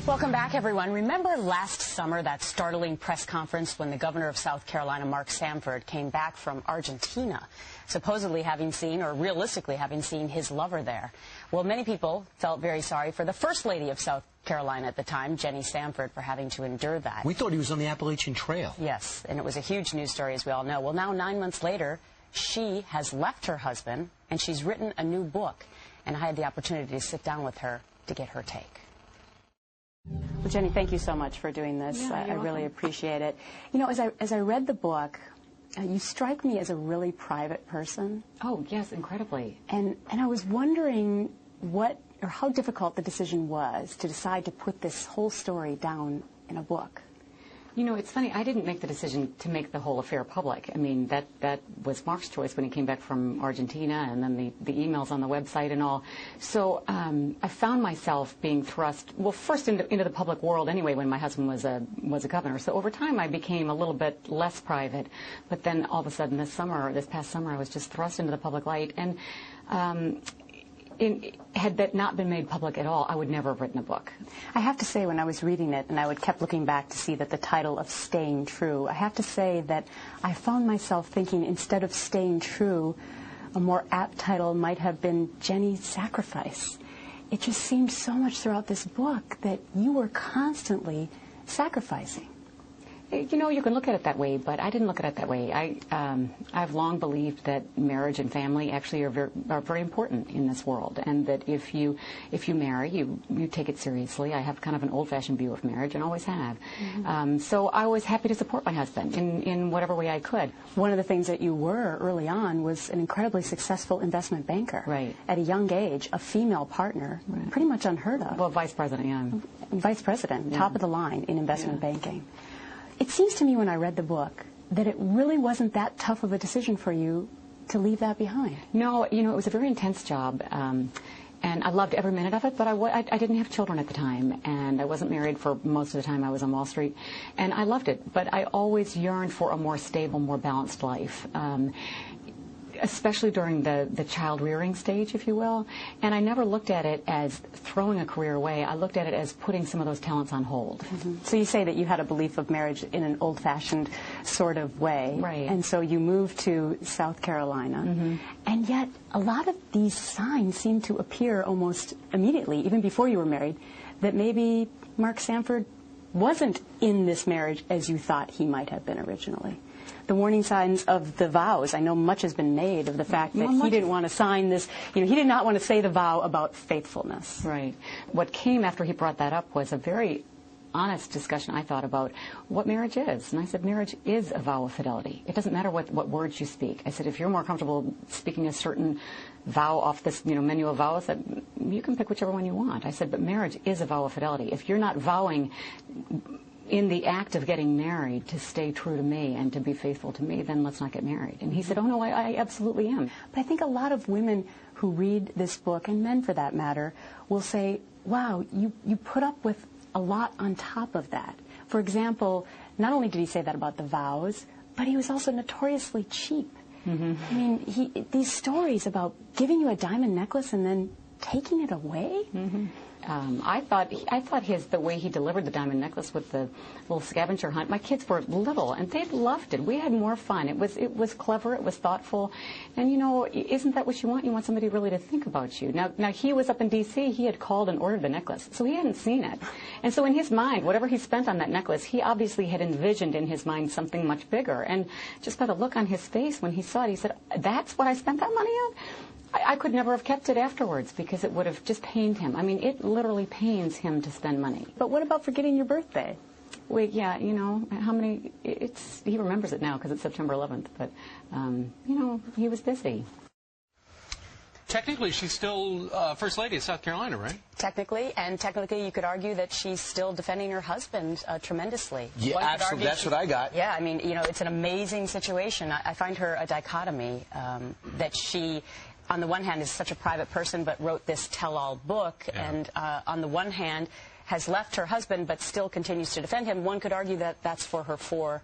Welcome back, everyone. Remember last summer, that startling press conference when the governor of South Carolina, Mark Sanford, came back from Argentina, supposedly having seen, or realistically having seen, his lover there? Well, many people felt very sorry for the First Lady of South Carolina at the time, Jenny Sanford, for having to endure that. We thought he was on the Appalachian Trail. Yes, and it was a huge news story, as we all know. Well, now, 9 months later, she has left her husband, and she's written a new book. And I had the opportunity to sit down with her to get her take. Well, Jenny, thank you so much for doing this. Yeah, I really appreciate it. You know, as I read the book, you strike me as a really private person. Oh, yes, incredibly. And I was wondering what or how difficult the decision was to decide to put this whole story down in a book. You know, it's funny, I didn't make the decision to make the whole affair public. I mean, that was Mark's choice when he came back from Argentina, and then the emails on the website and all. So I found myself being thrust, well, first into the public world anyway when my husband was a governor. So over time I became a little bit less private. But then all of a sudden this past summer, I was just thrust into the public light. And had that not been made public at all, I would never have written a book. I have to say, when I was reading it, and I kept looking back to see that the title of Staying True, I have to say that I found myself thinking, instead of Staying True, a more apt title might have been Jenny's Sacrifice. It just seemed so much throughout this book that you were constantly sacrificing. You know, you can look at it that way, but I didn't look at it that way. I've long believed that marriage and family actually are very important in this world, and that if you marry, you take it seriously. I have kind of an old-fashioned view of marriage, and always have. Mm-hmm. So I was happy to support my husband in whatever way I could. One of the things that you were early on was an incredibly successful investment banker. Right. At a young age, a female partner, right. Pretty much unheard of. Well, vice president, yeah. Vice president, yeah. Top of the line in investment banking. It seems to me when I read the book that it really wasn't that tough of a decision for you to leave that behind. No, you know, it was a very intense job, and I loved every minute of it, but I didn't have children at the time, and I wasn't married for most of the time I was on Wall Street, and I loved it, but I always yearned for a more stable, more balanced life. Especially during the child rearing stage, if you will. And I never looked at it as throwing a career away. I looked at it as putting some of those talents on hold. Mm-hmm. So you say that you had a belief of marriage in an old-fashioned sort of way. Right. And so you moved to South Carolina. Mm-hmm. And yet a lot of these signs seem to appear almost immediately, even before you were married, that maybe Mark Sanford wasn't in this marriage as you thought he might have been originally. The warning signs of the vows. I know much has been made of the fact that he didn't want to sign this, you know, he did not want to say the vow about faithfulness. Right. What came after he brought that up was a very honest discussion, I thought, about what marriage is. And I said, marriage is a vow of fidelity. It doesn't matter what words you speak. I said, if you're more comfortable speaking a certain vow off this, you know, menu of vows, that you can pick whichever one you want. I said, but marriage is a vow of fidelity. If you're not vowing in the act of getting married to stay true to me and to be faithful to me, then let's not get married. And he said, oh, no, I absolutely am. But I think a lot of women who read this book, and men for that matter, will say, wow, you put up with a lot on top of that. For example, not only did he say that about the vows, but he was also notoriously cheap. Mm-hmm. I mean, these stories about giving you a diamond necklace and then taking it away? Mm-hmm. I thought the way he delivered the diamond necklace with the little scavenger hunt. My kids were little, and they loved it. We had more fun. It was clever. It was thoughtful, and you know, isn't that what you want? You want somebody really to think about you. Now he was up in D.C. He had called and ordered the necklace, so he hadn't seen it, and so in his mind, whatever he spent on that necklace, he obviously had envisioned in his mind something much bigger. And just by the look on his face when he saw it, he said, "That's what I spent that money on." I could never have kept it afterwards because it would have just pained him. I mean, it literally pains him to spend money. But what about forgetting your birthday? Well, yeah, you know, he remembers it now because it's September 11th, but, you know, he was busy. Technically, she's still First Lady of South Carolina, right? Technically, and technically you could argue that she's still defending her husband tremendously. Yeah, absolutely. That's what I got. Yeah, I mean, you know, it's an amazing situation. I find her a dichotomy that she, on the one hand, is such a private person but wrote this tell-all book, yeah. And on the one hand has left her husband but still continues to defend him. One could argue that that's for her 4